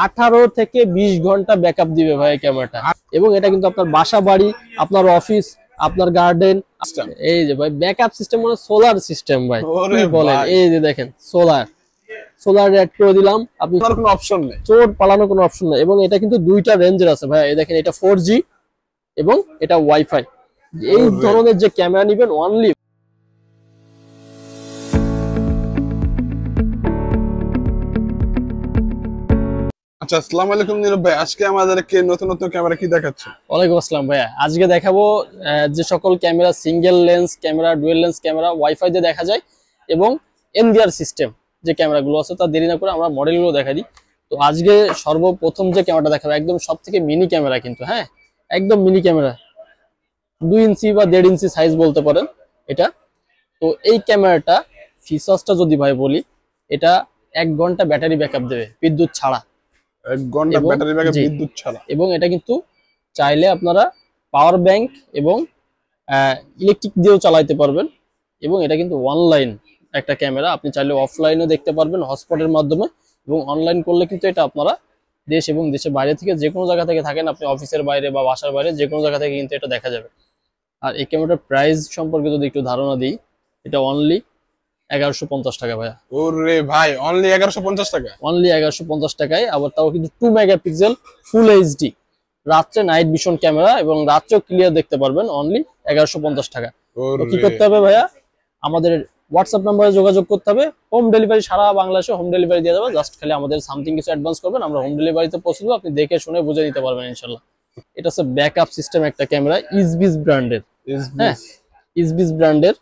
18 থেকে 20 ঘন্টা ব্যাকআপ দিবে ভাই ক্যামেরাটা। এবং এটা কিন্তু আপনার বাসা বাড়ি, আপনার অফিস, আপনার গার্ডেন, এই যে ভাই ব্যাকআপ সিস্টেম মানে সোলার সিস্টেম ভাই, কি বলেন। এই যে দেখেন সোলার অ্যাড করে দিলাম, আপনি কোনো অপশন নেই, চোট পালানোর কোনো অপশন নেই। এবং এটা কিন্তু দুইটা রেঞ্জের আছে ভাই, এই দেখেন এটা 4G এবং এটা ওয়াইফাই। এই ধরনের যে ক্যামেরা নেবেন অনলি। আচ্ছা, আসসালামু আলাইকুম নীরব ভাই, আজকে আমাদেরকে নতুন নতুন ক্যামেরা কি দেখাচ্ছেন? ওয়ালাইকুম আসসালাম ভাইয়া, আজকে দেখাবো যে সকল camera single lens camera, dual lens camera wifi দিয়ে দেখা যায় এবং এনডিআর সিস্টেম যে ক্যামেরাগুলো আছে, তা দেরি না করে আমরা মডেলগুলো দেখা দিই। তো আজকে সর্বপ্রথম যে ক্যামেরাটা দেখাবো একদম সব থেকে মিনি ক্যামেরা, কিন্তু হ্যাঁ একদম মিনি ক্যামেরা, 2 ইঞ্চি বা 1.5 ইঞ্চি সাইজ বলতে পারেন এটা। তো এই ক্যামেরাটা ফিচার্সটা যদি ভাই বলি, এটা 1 ঘন্টা ব্যাটারি ব্যাকআপ দেবে বিদ্যুৎ ছাড়া। 1 ঘন্টা ব্যাটারি ব্যাকআপ বিদ্যুৎ ছাড়া। এবং এটা কিন্তু চাইলে আপনারা পাওয়ার ব্যাংক এবং ইলেকট্রিক দিয়েও চালাতে পারবেন। এবং এটা কিন্তু অনলাইন একটা ক্যামেরা, আপনি চাইলে অফলাইনও দেখতে পারবেন হটস্পটের মাধ্যমে। এবং অনলাইন করলে কিন্তু এটা আপনারা দেশ এবং দেশের বাইরে থেকে যে কোনো জায়গা থেকে থাকেন, আপনি অফিসের বাইরে বা বাসার বাইরে যে কোনো জায়গা থেকে কিন্তু এটা দেখা যাবে। আর এই ক্যামেরাটার প্রাইস সম্পর্কে যদি একটু ধারণা দিই, এটা অনলি 1150 টাকা ভাইয়া। ওরে ভাই, অনলি 1150 টাকা? অনলি 1150 টাকায়, আবার তাও কিন্তু 2 মেগাপিক্সেল ফুল এইচডি রাত্রে নাইট ভিশন ক্যামেরা, এবং রাত্রেও ক্লিয়ার দেখতে পারবেন অনলি 1150 টাকা। তো কি করতে হবে ভাইয়া, আমাদের হোয়াটসঅ্যাপ নাম্বারে যোগাযোগ করতে হবে। হোম ডেলিভারি সারা বাংলাদেশে হোম ডেলিভারি দিয়ে দেবো, জাস্ট খালি আমাদের সামথিং কিছু অ্যাডভান্স করবেন, আমরা হোম ডেলিভারিতে পৌঁছে দেবো, আপনি দেখে শুনে বুঝে নিতে পারবেন ইনশাল্লাহ। এটা হচ্ছে ব্যাকআপ সিস্টেম একটা ক্যামেরা, ইসবিস ব্র্যান্ডের। হ্যাঁ, ইসবিস ব্র্যান্ডের।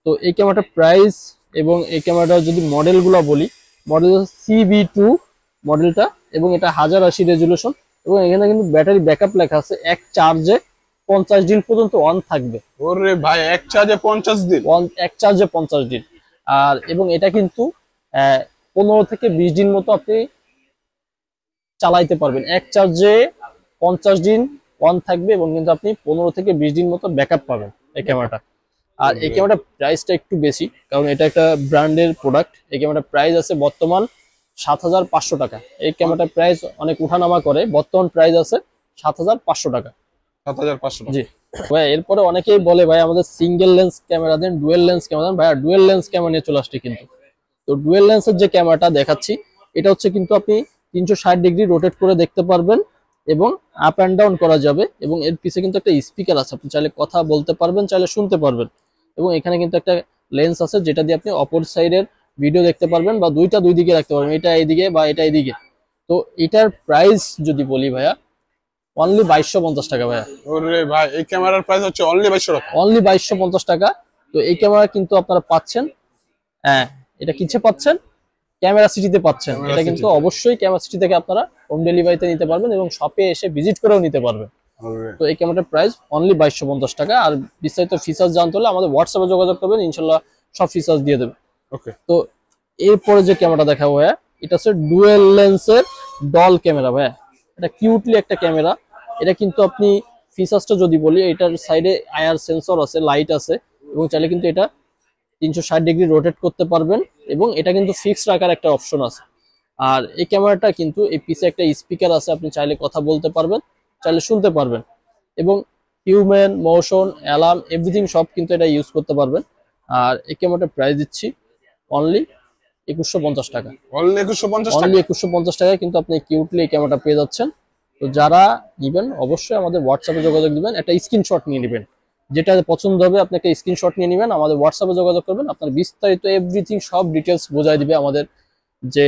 তো এই ক্যামেরাটার প্রাইস এবং এই ক্যামেরাটার যদি মডেলগুলো বলি, মডেল CB2 মডেলটা, এবং এটা 1080 রেজুলেশন। এবং এখানে কিন্তু ব্যাটারি ব্যাকআপ লেখা আছে, এক চার্জে 50 দিন পর্যন্ত অন থাকবে। ওরে ভাই, এক চার্জে 50 দিন? এক চার্জে 50 দিন। আর এবং এটা কিন্তু 15 থেকে 20 দিন মতো আপনি চালাইতে পারবেন। এক চার্জে 50 দিন অন থাকবে এবং কিন্তু আপনি 15 থেকে 20 দিন মতো ব্যাকআপ পাবেন এই ক্যামেরাটা। আর এই ক্যামেরাটার প্রাইসটা একটু বেশি, কারণ এটা একটা ব্র্যান্ডের প্রোডাক্ট। এই ক্যামেরাটার প্রাইস আছে বর্তমান 7500 টাকা। এই ক্যামেরাটার প্রাইস অনেক উঠানামা করে, বর্তমান প্রাইস আছে 7500 টাকা। 7500? জি ভাই। এরপরে অনেকেই বলে ভাই আমাদের সিঙ্গেল লেন্স ক্যামেরা দেন, ডুয়েল লেন্স ক্যামেরা দেন। ভাইয়া ডুয়েল লেন্স ক্যামেরা নিয়ে চলে আসছে কিন্তু। তো ডুয়েল লেন্সের যে ক্যামেরাটা দেখাচ্ছি, এটা হচ্ছে কিন্তু আপনি 360 ডিগ্রি রোটেট করে দেখতে পারবেন এবং আপ অ্যান্ড ডাউন করা যাবে। এবং এর পিছে কিন্তু একটা স্পিকার আছে, আপনি চাইলে কথা বলতে পারবেন, চাইলে শুনতে পারবেন। এবং এখানে কিন্তু একটা লেন্স আছে যেটা দিয়ে আপনি অপর সাইডের ভিডিও দেখতে পারবেন, বা দুই দিকে রাখতে পারবেন, এটা এইদিকে বা এটা এইদিকে। তো এটার প্রাইস যদি বলি ভাইয়া, অনলি 2250 টাকা ভাইয়া। ওরে ভাই, এই ক্যামেরার প্রাইস হচ্ছে অনলি 2200 টাকা? অনলি 2250 টাকা। তো এই ক্যামেরা কিন্তু আপনারা পাচ্ছেন, হ্যাঁ এটা কিসে পাচ্ছেন, ক্যামেরা সিটিতে পাচ্ছেন। এটা কিন্তু অবশ্যই ক্যামেরা সিটি থেকে আপনারা হোম ডেলিভারিতে নিতে পারবেন এবং শপে এসে ভিজিট করেও নিতে পারবেন। তো এই ক্যামেরাটার প্রাইস অনলি 2250 টাকা। আর বিস্তারিত ফিচার্স জানতে হলে আমাদের হোয়াটসঅ্যাপে যোগাযোগ করবেন, ইনশাল্লাহ সব ফিচার্স দিয়ে দেবে। ওকে। তো এরপরে যে ক্যামেরাটা দেখাবো ভাইয়া, এটা হচ্ছে ডুয়েল লেন্সের ডল ক্যামেরা ভাইয়া। এটা কিউটলি একটা ক্যামেরা। এটা কিন্তু আপনি ফিচার্সটা যদি বলি, এটার সাইডে আইআর সেন্সর আছে, লাইট আছে, এবং চাইলে কিন্তু এটা 360 ডিগ্রি রোটেট করতে পারবেন। এবং এটা কিন্তু ফিক্সড রাখার একটা অপশন আছে। আর এই ক্যামেরাটা কিন্তু এই পিছে একটা স্পিকার আছে, আপনি চাইলে কথা বলতে পারবেন, চাইলে শুনতে পারবেন। এবং হিউম্যান মোশন, অ্যালার্ম, এভরিথিং সব কিন্তু এটা ইউজ করতে পারবেন। আর এই ক্যামেরাটার প্রাইস দিচ্ছি অনলি 2150 টাকা। অনলি 2150 টাকা? অনলি 2150 টাকায় কিন্তু আপনি কিউটলি এই ক্যামেরাটা পেয়ে যাচ্ছেন। তো যারা নেবেন অবশ্যই আমাদের হোয়াটসঅ্যাপে যোগাযোগ দিবেন, একটা স্ক্রিনশট নিয়ে নেবেন, যেটা পছন্দ হবে আপনি একটা স্ক্রিনশট নিয়ে নেবেন, আমাদের হোয়াটসঅ্যাপে যোগাযোগ করবেন, আপনার বিস্তারিত এভরিথিং সব ডিটেলস বোঝাই দিবে। আমাদের যে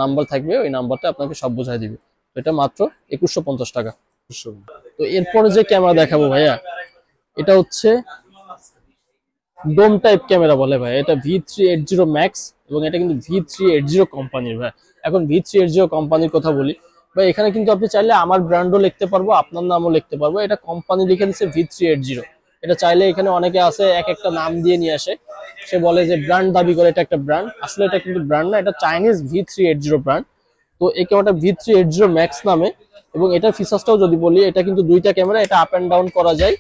নাম্বার থাকবে ওই নাম্বারটা আপনাকে সব বোঝাই দিবে। এটা মাত্র 2150 টাকা। তো এরপরে যে ক্যামেরা দেখাবো ভাইয়া, এটা হচ্ছে ডোম টাইপ ক্যামেরা বলে ভাই। এটা V380 ম্যাক্স, এবং এটা কিন্তু V380 কোম্পানির ভাই। এখন V380 কোম্পানির কথা বলি ভাই, এখানে কিন্তু আপনি চাইলে আমার ব্র্যান্ডও লিখতে পারবো, আপনার নামও লিখতে পারবো। এটা কোম্পানি লিখে দিচ্ছে V380। এটা চাইলে এখানে অনেকে আছে এক একটা নাম দিয়ে নিয়ে আসে, সে বলে যে ব্র্যান্ড দাবি করে এটা একটা ব্র্যান্ড, আসলে এটা কিন্তু ব্র্যান্ড না, এটা চাইনিজ V380 ব্র্যান্ড। তো এই ক্যামেরাটা V380 ম্যাক্স নামে। এবং এটার ফিচার্সটাও যদি বলি, এটা কিন্তু দুইটা ক্যামেরা, এটা আপ অ্যান্ড ডাউন করা যায়,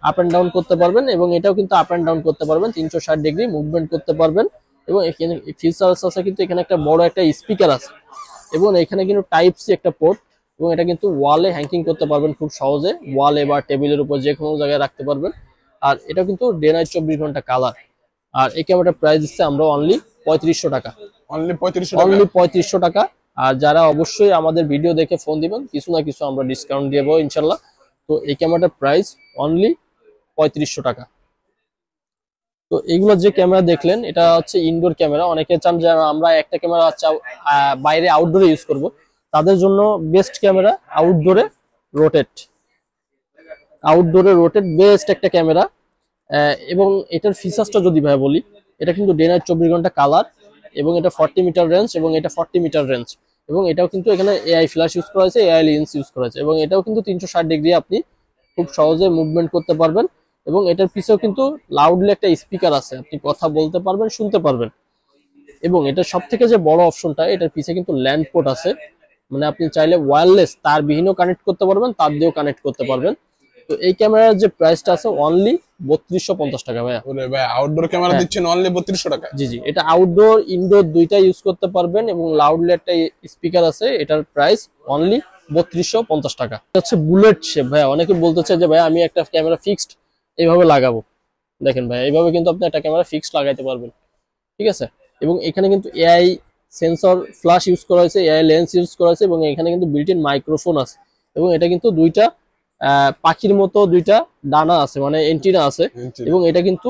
আপ অ্যান্ড ডাউন করতে পারবেন। এবং এটাও কিন্তু আপ অ্যান্ড ডাউন করতে পারবেন, 360 ডিগ্রি মুভমেন্ট করতে পারবেন। এবং এখানে ফিচার্স আছে কিন্তু এখানে একটা বড় একটা স্পিকার আছে, এবং এখানে কিন্তু টাইপ সি একটা পোর্ট, এবং এটা কিন্তু ওয়ালে হ্যাঙ্কিং করতে পারবেন খুব সহজে, ওয়ালে বা টেবিলের উপর যে কোনো জায়গায় রাখতে পারবেন। আর এটা কিন্তু ডে নাইট 24 ঘন্টা কালার। আর এই ক্যামেরাটার প্রাইস দিচ্ছে আমরা অনলি 3500 টাকা। অনলি 3500 টাকা। অনলি 3500 টাকা। আর যারা অবশ্যই আমাদের ভিডিও দেখে ফোন দিবেন, কিছু না কিছু আমরা ডিসকাউন্ট দিয়ে দেবো ইনশাল্লাহ। তো এই ক্যামেরাটার প্রাইস অনলি 3500 টাকা। তো এইগুলো যে ক্যামেরা দেখলেন এটা হচ্ছে ইনডোর ক্যামেরা। অনেকে চান যে আমরা একটা ক্যামেরা বাইরে আউটডোরে ইউজ করব, তাদের জন্য বেস্ট ক্যামেরা আউটডোরে রোটেট। আউটডোরে রোটেট বেস্ট একটা ক্যামেরা। এবং এটার ফিচার্সটা যদি ভাই বলি, এটা কিন্তু ডে নাইট 24 ঘন্টা কালার, এবং এটা 40 মিটার রেঞ্জ, এবং এটা 40 মিটার রেঞ্জ, এবং এটাও কিন্তু এখানে এআই ফ্ল্যাশ ইউজ করা হয়েছে, এআই লেন্স ইউজ করা হয়েছে, এবং এটাও কিন্তু 360 ডিগ্রি আপনি খুব সহজে মুভমেন্ট করতে পারবেন। এবং এটার পিছেও কিন্তু লাউডলি একটা স্পিকার আছে, আপনি কথা বলতে পারবেন, শুনতে পারবেন। এবং এটা সব থেকে যে বড় অপশনটা, এটার পিছে কিন্তু ল্যান্ড পোর্ট আছে, মানে আপনি চাইলে ওয়্যারলেস তার বিহীনও কানেক্ট করতে পারবেন, তার দিয়েও কানেক্ট করতে পারবেন। তো এই ক্যামেরার যে প্রাইসটা আছে অনলি 3250 টাকা ভাইয়া। ওরে ভাই আউটডোর ক্যামেরা দিচ্ছেন অনলি 3200 টাকা। জি জি, এটা আউটডোর ইনডোর দুইটা ইউজ করতে পারবেন, এবং লাউডলি একটা স্পিকার আছে। এটার প্রাইস অনলি 3250 টাকা। এটা হচ্ছে বুলেট শেপ ভাইয়া। অনেকে বলতে চায় যে ভাই আমি একটা ক্যামেরা ফিক্সড এইভাবে লাগাবো। দেখেন ভাই, এইভাবে কিন্তু আপনি একটা ক্যামেরা ফিক্সড লাগাইতে পারবেন, ঠিক আছে। এবং এখানে কিন্তু এআই সেন্সর ফ্ল্যাশ ইউজ করা হয়েছে, এআই লেন্স ইউজ করা হয়েছে, এবং এখানে কিন্তু বিল্ট ইন মাইক্রোফোন আছে। এবং এটা কিন্তু দুইটা পাখির মতো দুইটা ডানা আছে, মানে এন্টিনা আছে। এবং এটা কিন্তু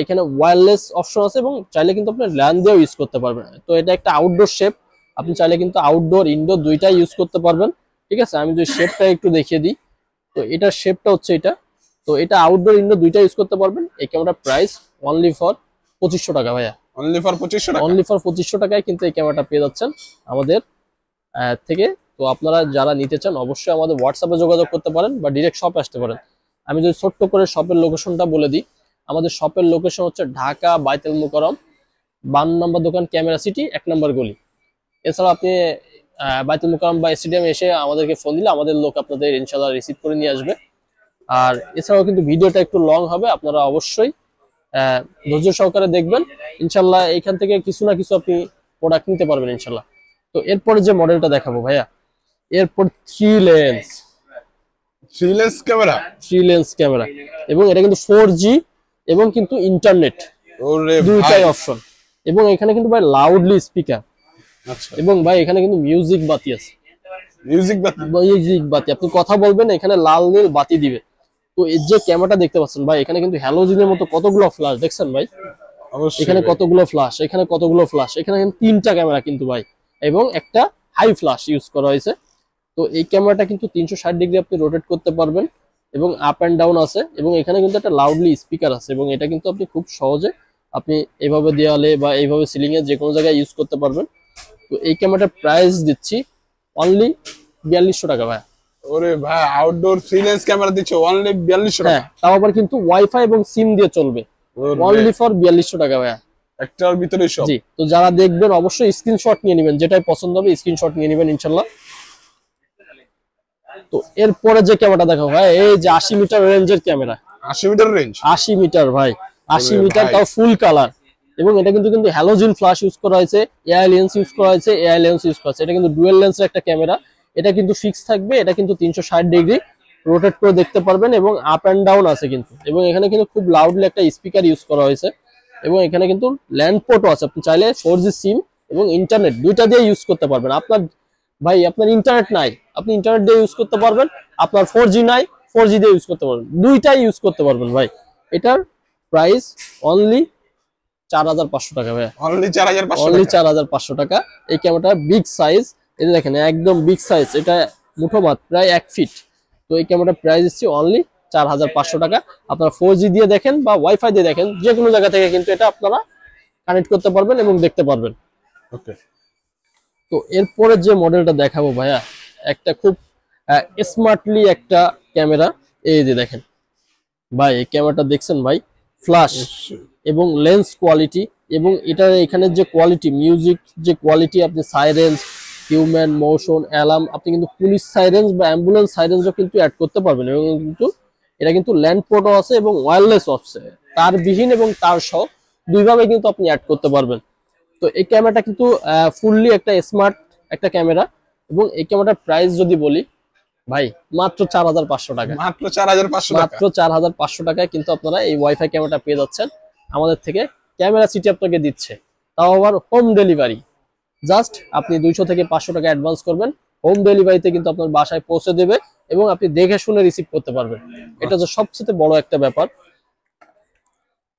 এখানে ওয়্যারলেস অপশন আছে, এবং চাইলে কিন্তু আপনি ল্যান্ড দিয়েও ইউজ করতে পারবেন। তো এটা একটা আউটডোর শেপ, আপনি চাইলে কিন্তু আউটডোর ইনডোর দুইটাই ইউজ করতে পারবেন, ঠিক আছে। আমি যদি শেপটা একটু দেখিয়ে দিই, তো এটার শেপটা হচ্ছে এটা। তো এটা আউটডোর ইনডোর দুইটা ইউজ করতে পারবেন। এই ক্যামেরার প্রাইস অনলি ফর 2500 টাকা ভাইয়া। অনলি ফর 2500 টাকা। অনলি ফর 2500 টাকায় কিন্তু এই ক্যামেরাটা পেয়ে যাচ্ছেন আমাদের থেকে। তো আপনারা যারা নিতে চান অবশ্যই আমাদের হোয়াটসঅ্যাপে যোগাযোগ করতে পারেন, বা ডিরেক্ট শপে আসতে পারেন। আমি যদি ছোট্ট করে শপের লোকেশনটা বলে দিই, আমাদের শপের লোকেশন হচ্ছে ঢাকা বাইতুল মুকাররম 52 নম্বর দোকান, ক্যামেরা সিটি 1 নম্বর গলি। এছাড়া আপনি বাইতুল মুকাররম বা স্টেডিয়ামে এসে আমাদেরকে ফোন দিলে আমাদের লোক আপনাদের ইনশাআল্লাহ রিসিভ করে নিয়ে আসবে। আর এছাড়াও কিন্তু ভিডিওটা একটু লং হবে, আপনারা অবশ্যই ধৈর্য সহকারে দেখবেন। ইনশাল্লাহ এখান থেকে কিছু না কিছু আপনি প্রোডাক্ট নিতে পারবেন ইনশাল্লাহ। তো এরপরে যে মডেলটা দেখাবো ভাইয়া, এরপর 3 লেন্স ক্যামেরা। 3 লেন্স ক্যামেরা, এবং এটা কিন্তু 4G এবং কিন্তু ইন্টারনেট, ওরে দুইটাই অপশন। এবং এখানে কিন্তু ভাই লাউডলি স্পিকার, আচ্ছা। এবং ভাই এখানে কিন্তু মিউজিক বাতি আছে, মিউজিক বাতি আপনি কথা বলবেন, এখানে লাল নীল বাতি দিবে। তো এই যে ক্যামেরাটা দেখতে পাচ্ছেন ভাই, এখানে কিন্তু হ্যালোজিনের মতো কতগুলো ফ্ল্যাশ দেখছেন ভাই, এখানে কতগুলো ফ্ল্যাশ, এখানে কতগুলো ফ্ল্যাশ, এখানে কিন্তু 3টা ক্যামেরা কিন্তু ভাই, এবং একটা হাই ফ্ল্যাশ ইউজ করা হয়েছে। তো এই ক্যামেরাটা কিন্তু 360 ডিগ্রি আপনি রোটেট করতে পারবেন, এবং আপ অ্যান্ড ডাউন আছে, এবং এখানে কিন্তু একটা লাউডলি স্পিকার আছে। এবং এটা কিন্তু আপনি খুব সহজে আপনি এইভাবে দেওয়ালে বা এইভাবে সিলিং এ যে কোনো জায়গায় ইউজ করতে পারবেন। তো এই ক্যামেরাটার প্রাইস দিচ্ছি অনলি 4200 টাকা ভাই। ওরে ভাই আউটডোর 3 লেন্স ক্যামেরা দিচ্ছে অনলি 4200 টাকা। হ্যাঁ, তাও আবার কিন্তু ওয়াইফাই এবং সিম দিয়ে চলবে, অনলি ফর 4200 টাকা ভাই। একটার ভিতরে সব। জি, তো যারা দেখবেন অবশ্যই স্ক্রিনশট নিয়ে নেবেন, যেটাই পছন্দ হবে স্ক্রিনশট নিয়ে নেবেন ইনশাআল্লাহ। তো এরপরে যে ক্যামেরাটা দেখো ভাই, এই যে 80 মিটার রেঞ্জের ক্যামেরা। 80 metre range. 80 মিটার ভাই, 80 মিটার, তাও ফুল কালার। এবং এটা কিন্তু হ্যালোজেন ফ্ল্যাশ ইউজ করা হয়েছে, এআই লেন্স ইউজ করা হয়েছে, এআই লেন্স ইউজ করা হয়েছে। এটা কিন্তু ডুয়াল লেন্সের একটা ক্যামেরা। এটা কিন্তু ফিক্স থাকবে, এটা কিন্তু 360 ডিগ্রি রোটেট করে দেখতে পারবেন, এবং আপ অ্যান্ড ডাউন আছে কিন্তু। এবং এখানে কিন্তু খুব লাউডলি একটা স্পিকার ইউজ করা হয়েছে, এবং এখানে কিন্তু ল্যান্ড পোর্টও আছে। আপনি চাইলে 4G সিম এবং ইন্টারনেট দুইটা দিয়ে ইউজ করতে পারবেন। আপনার ভাই আপনার ইন্টারনেট নাই, আপনি ইন্টারনেট দিয়ে ইউজ করতে পারবেন। আপনার 4G নাই, 4G দিয়ে ইউজ করতে পারবেন, দুইটাই ইউজ করতে পারবেন ভাই। এটার প্রাইস অনলি 4500 টাকা ভাই। অনলি 4500 অনলি 4500 টাকা। এই ক্যামেরাটা বিগ সাইজ, এই যে দেখেন একদম বিগ সাইজ, এটা মুঠো মাত্র প্রায় 1 ফিট। তো এই ক্যামেরাটার প্রাইস দিচ্ছি অনলি 4500 টাকা। আপনারা 4G দিয়ে দেখেন বা ওয়াইফাই দিয়ে দেখেন, যে কোনো জায়গা থেকে কিন্তু এটা আপনারা কানেক্ট করতে পারবেন এবং দেখতে পারবেন। ওকে। তো এরপরে যে মডেলটা দেখাবো ভাইয়া, একটা খুব স্মার্টলি একটা ক্যামেরা। এই যে দেখেন ভাই, এই ক্যামেরাটা দেখছেন ভাই, ফ্ল্যাশ এবং লেন্স কোয়ালিটি, এবং এটার এখানে যে কোয়ালিটি, মিউজিক যে কোয়ালিটি, আপনি সাইরেন্স, হিউম্যান মোশন, অ্যালার্ম, আপনি কিন্তু পুলিশ সাইরেন্স বা অ্যাম্বুলেন্স সাইরেন্সও কিন্তু অ্যাড করতে পারবেন। এবং কিন্তু এটা কিন্তু ল্যান্ড পোর্টও আছে এবং ওয়্যারলেস আছে, তার বিহীন এবং তার সহ দুইভাবে কিন্তু আপনি অ্যাড করতে পারবেন। তো এই ক্যামেরাটা কিন্তু ফুললি একটা স্মার্ট একটা ক্যামেরা, এবং এই ক্যামেরাটার প্রাইস যদি বলি ভাই মাত্র 4500 টাকা। মাত্র 4500 টাকা, মাত্র 4500 টাকায় কিন্তু আপনারা এই ওয়াইফাই ক্যামেরাটা পেয়ে যাচ্ছেন আমাদের থেকে। ক্যামেরা সিটি আপনাকে দিচ্ছে, তাও আবার হোম ডেলিভারি। জাস্ট আপনি 200 থেকে 500 টাকা অ্যাডভান্স করবেন, হোম ডেলিভারিতে কিন্তু আপনার বাসায় পৌঁছে দেবে এবং আপনি দেখে শুনে রিসিভ করতে পারবেন। এটা তো সবচেয়ে বড় একটা ব্যাপার।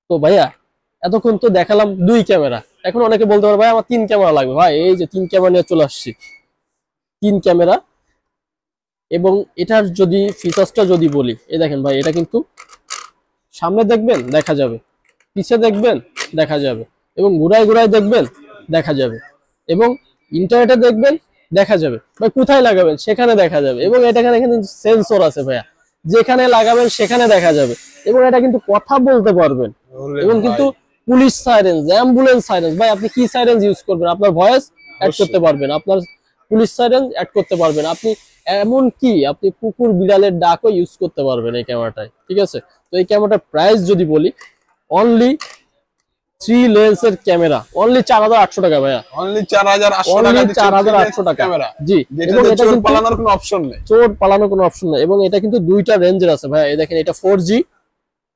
তো ভাইয়া এতক্ষণ তো দেখালাম 2 ক্যামেরা, এখন অনেকে বলতে পারে ভাই আমার 3 ক্যামেরা লাগবে। ভাই এই যে 3 ক্যামেরা নিয়ে চলে আসছি, 3 ক্যামেরা। এবং এটার যদি ফিচার্সটা যদি বলি, এই দেখেন ভাই, এটা কিন্তু সামনে দেখবেন দেখা যাবে, পিছে দেখবেন দেখা যাবে, এবং ঘুরায় ঘুরায় দেখবেন দেখা যাবে, এবং ইন্টারনেটে দেখবেন দেখা যাবে। ভাই কোথায় লাগাবেন সেখানে দেখা যাবে, এবং এখানে সেন্সর আছে ভাইয়া, যেখানে লাগাবেন সেখানে দেখা যাবে, এবং এটা কিন্তু কথা বলতে পারবেন। এবং কিন্তু পুলিশ সাইরেন্স, অ্যাম্বুলেন্স সাইরেন্স, ভাই আপনি কি সাইরেন্স ইউজ করবেন, আপনার ভয়েস অ্যাড করতে পারবেন, আপনার পুলিশ সাইরেন্স অ্যাড করতে পারবেন, আপনি এমন কি আপনি কুকুর বিড়ালের ডাকও ইউজ করতে পারবেন এই ক্যামেরাটায়, ঠিক আছে। তো এই ক্যামেরাটার প্রাইস যদি বলি, অনলি 3 লেন্সের ক্যামেরা অনলি 4800 টাকা ভাইয়া। অনলি 4800 টাকা, অনলি 4800 টাকা ক্যামেরা। জি, এবং এটা চোর কিন্তু পালানোর কোনো অপশন নেই, চোর পালানোর কোনো অপশন নেই। এবং এটা কিন্তু দুইটা রেঞ্জের আছে ভাইয়া, এই দেখেন এটা 4G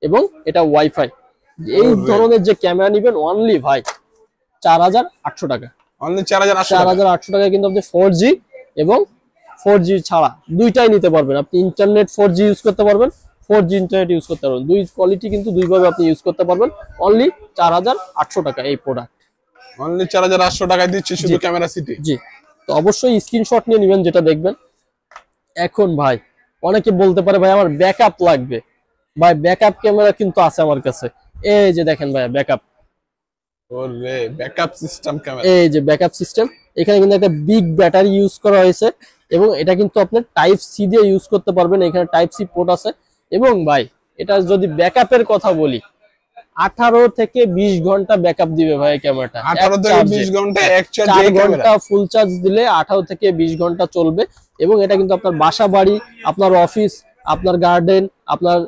এবং এটা ওয়াইফাই। এই ধরনের যে ক্যামেরা নেবেন অনলি ভাই 4800 টাকা। অনলি 4800 টাকা। 4800 টাকায় কিন্তু আপনি 4G এবং 4G ছাড়া দুইটাই নিতে পারবেন। আপনি ইন্টারনেট 4G ইউজ করতে পারবেন, 4G ইন্টারনেট ইউজ করতে পারবেন, দুই কোয়ালিটি কিন্তু দুইভাবে আপনি ইউজ করতে পারবেন। অনলি 4800 টাকা এই প্রোডাক্ট। অনলি 4800 টাকায় দিচ্ছি শুধু ক্যামেরা সিটি। জি, তো অবশ্যই স্ক্রিনশট নিয়ে নেবেন যেটা দেখবেন। এখন ভাই অনেকে বলতে পারে ভাই আমার ব্যাকআপ লাগবে, ভাই ব্যাকআপ ক্যামেরা কিন্তু আছে আমার কাছে। এই যে দেখেন ভাই ব্যাকআপ, ওরে ব্যাকআপ সিস্টেম ক্যামেরা, এই যে ব্যাকআপ সিস্টেম। এখানে কিন্তু একটা বিগ ব্যাটারি ইউজ করা হয়েছে, এবং এটা কিন্তু আপনি টাইপ সি দিয়ে ইউজ করতে পারবেন। এখানে টাইপ সি পোর্ট আছে, এবং ভাই এটা যদি ব্যাকআপের কথা বলি 18 থেকে 20 ঘন্টা ব্যাকআপ দিবে ভাই ক্যামেরাটা। 18 থেকে 20 ঘন্টা এক চার্জ, 4 ঘন্টা ফুল চার্জ দিলে 18 থেকে 20 ঘন্টা চলবে। এবং এটা কিন্তু আপনার বাসা বাড়ি, আপনার অফিস, আপনার গার্ডেন, আপনার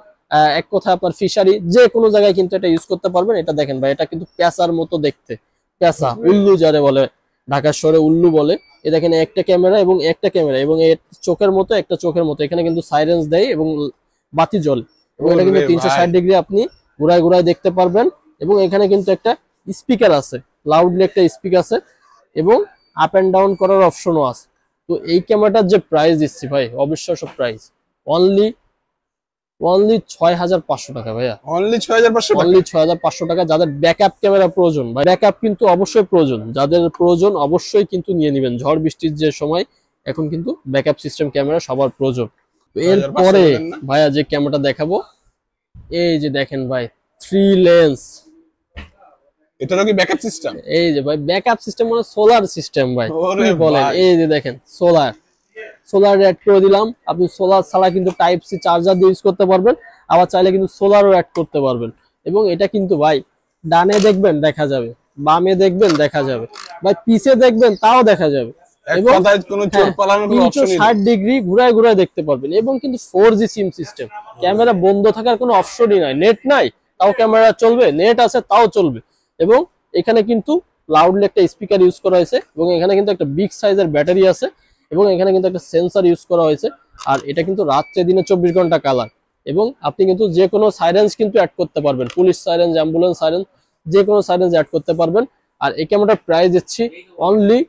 এক কথায় আপনার ফিশারি, যে কোনো জায়গায় কিন্তু এটা ইউজ করতে পারবেন। এটা দেখেন ভাই, এটা কিন্তু প্যাঁচার মতো দেখতে, প্যাঁচা উল্লু যারে বলে, ঢাকার শহরে উল্লু বলে। এ দেখেন একটা ক্যামেরা এবং একটা ক্যামেরা, এবং এর চোখের মতো একটা চোখের মতো, এখানে কিন্তু সাইরেন্স দেয় এবং বাতি জ্বলে, এবং এটা কিন্তু 360 ডিগ্রি আপনি ঘুরায় ঘুরায় দেখতে পারবেন। এবং এখানে কিন্তু একটা স্পিকার আছে, লাউডলি একটা স্পিকার আছে, এবং আপ এন্ড ডাউন করার অপশনও আছে। তো এই ক্যামেরাটার যে প্রাইস দিচ্ছি ভাই, অবিশ্বাস্য প্রাইস, অনলি 6500 টাকা ভাইয়া। অনলি 6500 টাকা, অনলি 6500 টাকা। যাদের ব্যাকআপ ক্যামেরা প্রয়োজন, ভাই ব্যাকআপ কিন্তু অবশ্যই প্রয়োজন, যাদের প্রয়োজন অবশ্যই কিন্তু নিয়ে নেবেন। ঝড় বৃষ্টির যে সময়, এখন কিন্তু ব্যাকআপ সিস্টেম ক্যামেরা সবার প্রয়োজন। তো এরপরে ভাইয়া যে ক্যামেরাটা দেখাবো, এই যে দেখেন ভাই 3 লেন্স। এটারও কি ব্যাকআপ সিস্টেম? এই যে ভাই ব্যাকআপ সিস্টেম মানে সোলার সিস্টেম ভাই, কি বলেন। এই যে দেখেন সোলার অ্যাড করে দিলাম। আপনি সোলার ছাড়া কিন্তু টাইপ সি চার্জার দিয়ে ইউজ করতে পারবেন, আবার চাইলে কিন্তু সোলারও অ্যাড করতে পারবেন। এবং এটা কিন্তু ভাই ডানে দেখবেন দেখা যাবে, বামে দেখবেন দেখা যাবে, ভাই পিছে দেখবেন তাও দেখা যাবে, এবং 360 ডিগ্রি ঘুরায় ঘুরায় দেখতে পারবেন। এবং কিন্তু 4G সিম সিস্টেম, ক্যামেরা বন্ধ থাকার কোনো অপশনই নাই। নেট নাই তাও ক্যামেরা চলবে, নেট আছে তাও চলবে। এবং এখানে কিন্তু লাউডলি একটা স্পিকার ইউজ করা হয়েছে, এবং এখানে কিন্তু একটা বিগ সাইজের ব্যাটারি আছে, এবং এখানে কিন্তু একটা সেন্সর ইউজ করা হয়েছে। আর এটা কিন্তু রাত্রে দিনে 24 ঘন্টা কালার। এবং আপনি কিন্তু যে কোনো সাইরেন্স কিন্তু অ্যাড করতে পারবেন, পুলিশ সাইরেন্স, অ্যাম্বুলেন্স সাইরেন্স, যে কোনো সাইরেন্স অ্যাড করতে পারবেন। আর এই ক্যামেরাটার প্রাইস দিচ্ছি অনলি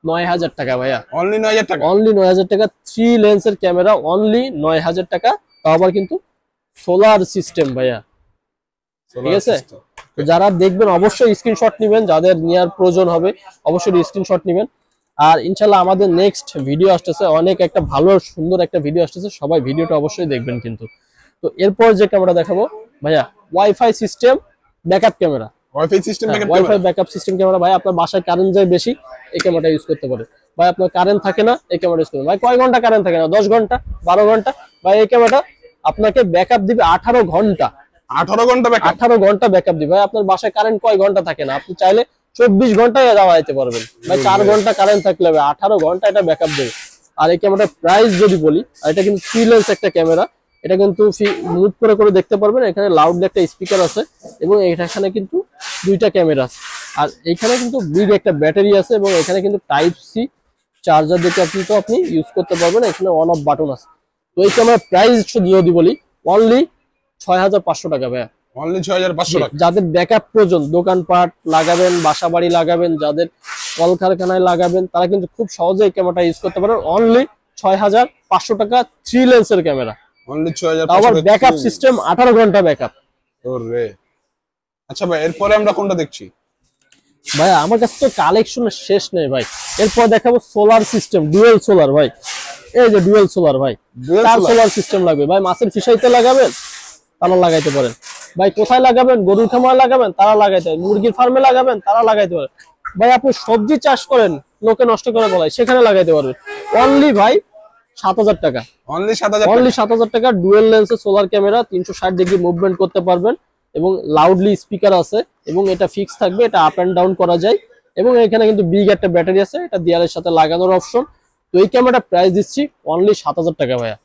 9000 টাকা ভাইয়া। অনলি 9000 টাকা, অনলি 9000 টাকা। 3 লেন্সের ক্যামেরা অনলি 9000 টাকা, তাও আবার কিন্তু সোলার সিস্টেম ভাইয়া, ঠিক আছে। যারা দেখবেন অবশ্যই স্ক্রিনশট নেবেন, যাদের নেওয়ার প্রয়োজন হবে অবশ্যই স্ক্রিনশট নেবেন। আর ইনশাল্লাহ আমাদের নেক্সট ভিডিও আসতেছে, অনেক একটা ভালো সুন্দর একটা ভিডিও আসতেছে, সবাই ভিডিওটা অবশ্যই দেখবেন কিন্তু। তো এরপর যে ক্যামেরা দেখাবো ভাইয়া, wifi system backup camera. Wifi backup system camera ভাই, আপনার বাসায় কারেন্ট যায় বেশি, এই ক্যামেরাটা ইউজ করতে পারে। ভাই আপনার কারেন্ট থাকে না, এই ক্যামেরা ইউজ করবেন। ভাই কয় ঘন্টা কারেন্ট থাকে না? 10 ঘন্টা, 12 ঘন্টা। ভাই এই ক্যামেরাটা আপনাকে ব্যাকআপ দিবে 18 ঘন্টা। 18 ঘন্টা ব্যাকআপ, 18 ঘন্টা ব্যাকআপ দিবে। ভাই আপনার বাসায় কারেন্ট কয় ঘন্টা থাকে না, আপনি চাইলে 24 ঘন্টায় যাওয়া যেতে পারবেন। ভাই 4 ঘন্টা কারেন্ট থাকলে 18 ঘন্টা এটা ব্যাকআপ দেবে। আর এই ক্যামেরাটার প্রাইস যদি বলি, আর এটা কিন্তু 3 লেন্স একটা ক্যামেরা, এটা কিন্তু মুভ করে করে দেখতে পারবেন। এখানে লাউডলি একটা স্পিকার আছে, এবং এখানে কিন্তু দুইটা ক্যামেরা আছে। আর এখানে কিন্তু বিগ একটা ব্যাটারি আছে, এবং এখানে কিন্তু টাইপ সি চার্জার দিয়ে আপনি ইউজ করতে পারবেন। এখানে অন অফ বাটন আছে। তো এই ক্যামেরার প্রাইস যদি বলি অনলি 6500 টাকা ভাইয়া। অনলি 6500 টাকা। যাদের ব্যাকআপ প্রয়োজন, দোকানপাট লাগাবেন, বাসা বাড়ি লাগাবেন, যাদের কলকারখানায় লাগাবেন, তারা কিন্তু খুব সহজে এই ক্যামেরাটা ইউজ করতে পারেন। অনলি 6500 টাকা 3 লেন্সের ক্যামেরা। অনলি 6500 আবার ব্যাকআপ সিস্টেম 18 ঘন্টা ব্যাকআপ। ওরে আচ্ছা ভাই, এরপরে আমরা কোনটা দেখছি? ভাই আমার কাছে তো কালেকশনের শেষ নেই ভাই। এরপর দেখাবো সোলার সিস্টেম, ডুয়েল সোলার ভাই। এই যে ডুয়েল সোলার ভাই, তার সোলার সিস্টেম লাগবে ভাই। মাছের ফিশারিতে লাগাবেন, তারা লাগাইতে পারেন ভাই। কোথায় লাগাবেন? গরুর খামারে লাগাবেন, তারা লাগাইতে পারেন। মুরগির ফার্মে লাগাবেন, তারা লাগাইতে পারেন ভাই। আপনি সবজি চাষ করেন, লোকে নষ্ট করে বলায়, সেখানে লাগাইতে পারবেন। অনলি ভাই 7000 টাকা। অনলি 7000 অনলি 7000 টাকা। ডুয়েল লেন্সের সোলার ক্যামেরা, 360 ডিগ্রি মুভমেন্ট করতে পারবেন এবং লাউডলি স্পিকার আছে এবং এটা ফিক্স থাকবে, এটা আপ এন্ড ডাউন করা যায় এবং এখানে কিন্তু বিগ একটা ব্যাটারি আছে, এটা দেয়ালের সাথে লাগানোর অপশন। তো এই ক্যামেরাটা প্রাইস দিচ্ছি অনলি 7000 টাকা ভাইয়া।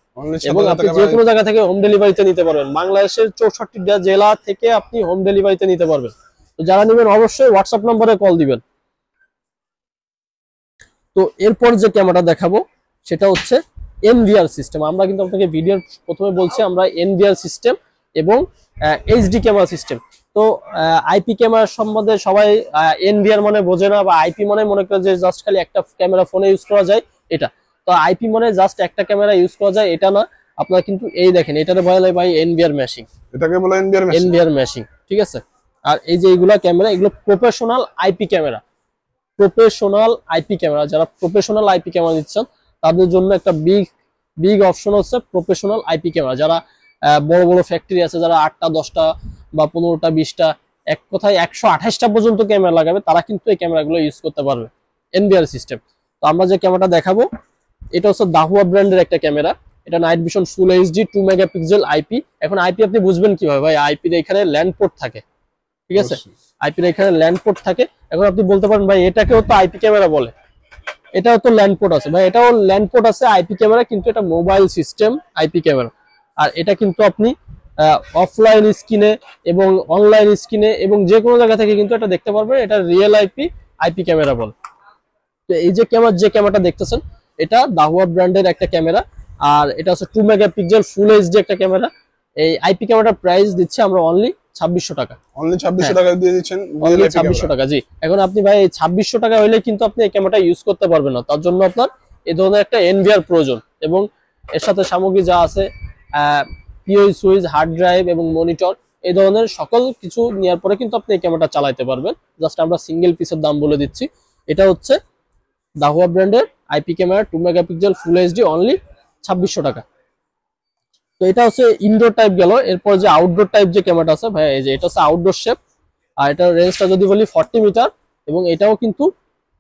এবং আপনি যে কোনো জায়গা থেকে হোম ডেলিভারিতে নিতে পারবেন। বাংলাদেশের 64টা জেলা থেকে আপনি হোম ডেলিভারিতে নিতে পারবেন। তো যারা নেবেন অবশ্যই হোয়াটসঅ্যাপ নম্বরে কল দিবেন। তো এরপর যে ক্যামেরাটা দেখাবো সেটা হচ্ছে এনভিআর সিস্টেম। আমরা কিন্তু আপনাকে ভিডিওর প্রথমে বলছি আমরা এনভিআর সিস্টেম এবং এইচডি ক্যামেরা সিস্টেম। তো আইপি ক্যামেরা সম্বন্ধে সবাই এনভিআর মানে বোঝে না, বা আইপি মানে মনে করে যে জাস্ট খালি একটা ক্যামেরা ফোনে ইউজ করা যায় এটা। তো আইপি মানে জাস্ট একটা ক্যামেরা ইউজ করা যায় এটা না, আপনারা কিন্তু এই দেখেন এটারে বলে ভাই এনভিআর মেশিং। এটাকে বলে এনভিআর মেশিং, ঠিক আছে। আর এই যে এইগুলা ক্যামেরা, এগুলো professional IP camera. Professional IP camera, যারা প্রফেশনাল আইপি ক্যামেরা নিচ্ছেন তাদের জন্য একটা বিগ অপশন হচ্ছে প্রফেশনাল আইপি ক্যামেরা। যারা বড় বড় ফ্যাক্টরি আছে, যারা 8টা 10টা বা 15টা 20টা, এক কথায় 128টা পর্যন্ত ক্যামেরা লাগাবে, তারা কিন্তু এই ক্যামেরাগুলো ইউজ করতে পারবে এনভিআর সিস্টেম। তো আমরা যে ক্যামেরাটা দেখাবো এটা হচ্ছে দাহুয়া ব্র্যান্ডের একটা ক্যামেরা। এটা night vision full HD 2 megapixel IP. এখন আইপি আপনি বুঝবেন কিভাবে ভাই? আইপির এখানে ল্যান্ড পোর্ট থাকে, ঠিক আছে। আইপির এখানে ল্যান্ড পোর্ট থাকে। এখন আপনি বলতে পারেন ভাই এটাকেও তো আইপি ক্যামেরা বলে, এটাও তো ল্যান্ড পোর্ট আছে ভাই। এটাও ল্যান্ড পোর্ট আছে আইপি ক্যামেরা, কিন্তু এটা মোবাইল সিস্টেম আইপি ক্যামেরা। আর এটা কিন্তু আপনি অফলাইন স্ক্রিনে এবং অনলাইন স্ক্রিনে এবং যে কোনো জায়গা থেকে কিন্তু এটা দেখতে পারবেন। এটা রিয়েল আইপি ক্যামেরা বলে। তো এই যে ক্যামেরাটা দেখতেছেন এটা দাহুয়া ব্র্যান্ডের একটা ক্যামেরা। আর এটা হচ্ছে 2 মেগাপিক্সেল ফুল এইচডি একটা ক্যামেরা। এই আইপি ক্যামেরাটার প্রাইস দিচ্ছে আমরা অনলি 2600 টাকা। অনলি 2600 টাকা দিয়ে দিচ্ছেন, অনলি 2600 টাকা। জি, এখন আপনি ভাই 2600 টাকা হইলে কিন্তু আপনি এই ক্যামেরাটা ইউজ করতে পারবেন না। তার জন্য আপনার এই ধরনের একটা এনভিআর প্রয়োজন এবং এর সাথে সামগ্রী যা আছে পিওই সুইচ, হার্ড ড্রাইভ এবং মনিটর, এই ধরনের সকল কিছু নেওয়ার পরে কিন্তু আপনি এই ক্যামেরাটা চালাতে পারবেন। জাস্ট আমরা সিঙ্গেল পিসের দাম বলে দিচ্ছি। এটা হচ্ছে দাহুয়া ব্র্যান্ডের IP camera 2 megapixel full HD only 2600 টাকা। তো এটা হচ্ছে ইনডোর টাইপ গেল। এরপর যে আউটডোর টাইপ যে ক্যামেরাটা আছে ভাই, এই যে এটা হচ্ছে আউটডোর শেপ। আর এটার রেঞ্জটা যদি বলি 40 মিটার এবং এটাও কিন্তু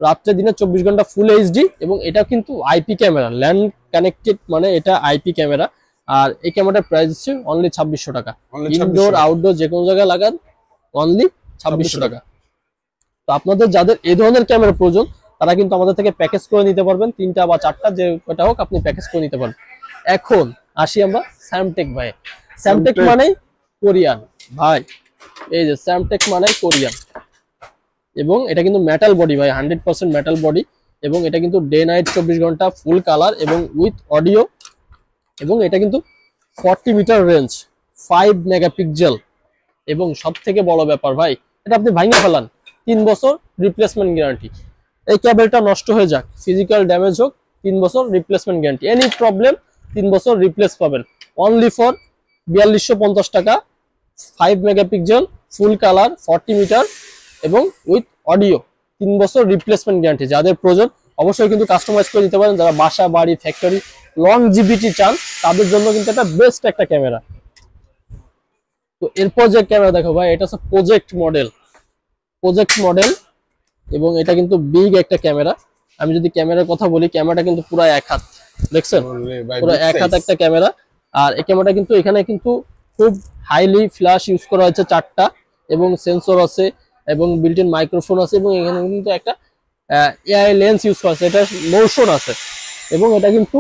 রাত্রে দিনে 24 ঘন্টা ফুল এইচডি এবং এটা কিন্তু আইপি ক্যামেরা, ল্যান্ড কানেক্টেড, মানে এটা আইপি ক্যামেরা। আর এই ক্যামেরাটার প্রাইস হচ্ছে অনলি 2600 টাকা। ইনডোর আউটডোর যে কোনো জায়গায় লাগান অনলি 2600 টাকা। তো আপনাদের যাদের এই ধরনের ক্যামেরা প্রয়োজন তারা কিন্তু আমাদের থেকে প্যাকেজ করে নিতে পারবেন, 3টা বা 4টা যে কটা হোক আপনি প্যাকেজ করে নিতে পারবেন। এখন আসি আমরা স্যামটেক ভাই। স্যামটেক মানে কোরিয়ান ভাই। এই যে স্যামটেক মানে কোরিয়ান এবং এটা কিন্তু মেটাল বডি ভাই, 100% মেটাল বডি এবং এটা কিন্তু ডে নাইট 24 ঘন্টা ফুল কালার এবং উইথ অডিও এবং এটা কিন্তু 40 মিটার রেঞ্জ, 5 মেগাপিক্সেল এবং সব থেকে বড় ব্যাপার ভাই, এটা আপনি ভাঙিয়ে ফেলান 3 বছর রিপ্লেসমেন্ট গ্যারান্টি। এই কেবলটা নষ্ট হয়ে যাক, ফিজিক্যাল ড্যামেজ হোক, 3 বছর রিপ্লেসমেন্ট গ্যারান্টি। এনি প্রবলেম 3 বছর রিপ্লেস পাবেন অনলি ফর 4250 টাকা। 5 মেগাপিক্সেল ফুল কালার 40 মিটার এবং উইথ অডিও, 3 বছর রিপ্লেসমেন্ট গ্যারান্টি। যাদের প্রয়োজন অবশ্যই কিন্তু কাস্টমাইজ করে দিতে পারেন। যারা বাসা বাড়ি ফ্যাক্টরি লং জিবিটি চান তাদের জন্য কিন্তু এটা বেস্ট একটা ক্যামেরা। তো এরপর যে ক্যামেরা দেখো ভাই, এটা হচ্ছে প্রজেক্ট মডেল এবং এটা কিন্তু বিগ একটা ক্যামেরা। আমি যদি ক্যামেরার কথা বলি, ক্যামেরাটা কিন্তু পুরো 1 হাত, দেখছেন পুরো 1 হাত একটা ক্যামেরা। আর এই ক্যামেরাটা কিন্তু এখানে কিন্তু খুব হাইলি ফ্ল্যাশ ইউজ করা হয়েছে 4টা এবং সেন্সর আছে এবং বিল্ট ইন মাইক্রোফোন আছে এবং এখানে কিন্তু একটা এআই লেন্স ইউজ করা আছে, এটা মোশন আছে এবং এটা কিন্তু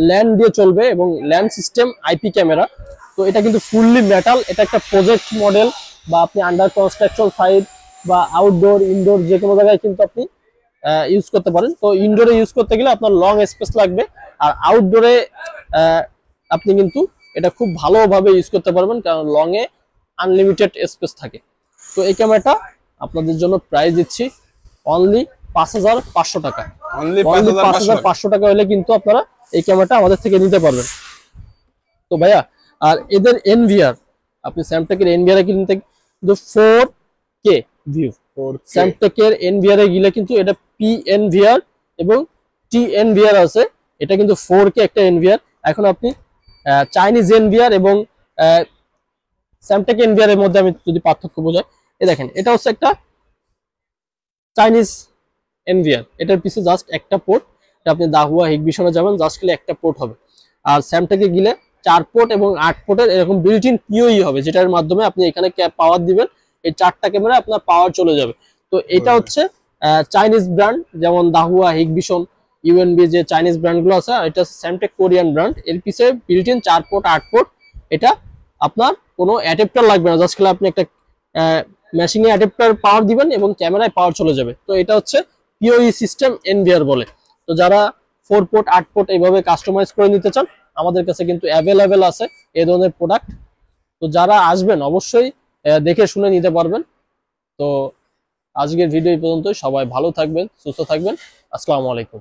ল্যান্ড দিয়ে চলবে এবং ল্যান্ড সিস্টেম আইপি ক্যামেরা। তো এটা কিন্তু ফুললি মেটাল। এটা একটা প্রজেক্ট মডেল বা আপনি আন্ডার কনস্ট্রাকশন সাইট বা আউটডোর ইনডোর যে কোনো জায়গায় কিন্তু আপনি ইউজ করতে পারেন। তো ইনডোরে ইউজ করতে গেলে আপনার লং স্পেস লাগবে, আর আউটডোরে আপনি কিন্তু এটা খুব ভালোভাবে ইউজ করতে পারবেন, কারণ লং এ আনলিমিটেড স্পেস থাকে। তো এই ক্যামেরাটা আপনাদের জন্য প্রাইস দিচ্ছি অনলি 5,500 টাকা। অনলি অনলি 5,500 টাকা। 5,500 টাকা হলে কিন্তু আপনারা এই ক্যামেরাটা আমাদের থেকে নিতে পারবেন। তো ভাইয়া, আর এদের এনভিআর, আপনি স্যামটেকের এনভিআর কিনতে কিন্তু 4K ভিউ। 4K স্যামটেকের এনভিআর এ গেলে কিন্তু এটা পিএনভিআর এবং টিএনভিআর আছে, এটা কিন্তু 4K একটা এনভিআর। এখন আপনি চাইনিজ এনভিআর এবং স্যামটেক এনভিআর এর মধ্যে আমি যদি পার্থক্য বোঝাই, এই দেখেন এটা হচ্ছে একটা চাইনিজ এনভিআর, এটার পিছে জাস্ট একটা পোর্ট, এটা আপনি দাহুয়া হিগবিশনে যাবেন জাস্ট খালি একটা পোর্ট হবে। আর স্যামটেকে গেলে 4 পোর্ট এবং 8 পোর্টের এরকম বিল্ট ইন পিওই হবে, যেটার মাধ্যমে আপনি এখানে পাওয়ার দিবেন, এই 4টা ক্যামেরা আপনার পাওয়ার চলে যাবে। তো এটা হচ্ছে চাইনিজ ব্র্যান্ড, যেমন দাহুয়া হিগবিশন ইউএনবি যে চাইনিজ ব্র্যান্ডগুলো আছে, আর এটা স্যামটেক কোরিয়ান ব্র্যান্ড। এর পিছে বিল্ট ইন 4 পোর্ট 8 পোর্ট, এটা আপনার কোনো অ্যাডাপ্টার লাগবে না, জাস্ট খালি আপনি একটা মেশিনে অ্যাডাপ্টার পাওয়ার দিবেন এবং ক্যামেরায় পাওয়ার চলে যাবে। তো এটা হচ্ছে পিওই সিস্টেম এনভিআর বলে। তো যারা 4 পোর্ট 8 পোর্ট এইভাবে কাস্টমাইজ করে নিতে চান, আমাদের কাছে কিন্তু অ্যাভেলেবেল আছে এই ধরনের প্রোডাক্ট। তো যারা আসবেন অবশ্যই দেখে শুনে নিতে পারবেন। তো আজকের ভিডিও এই পর্যন্তই, সবাই ভালো থাকবেন, সুস্থ থাকবেন, আসসালামু আলাইকুম।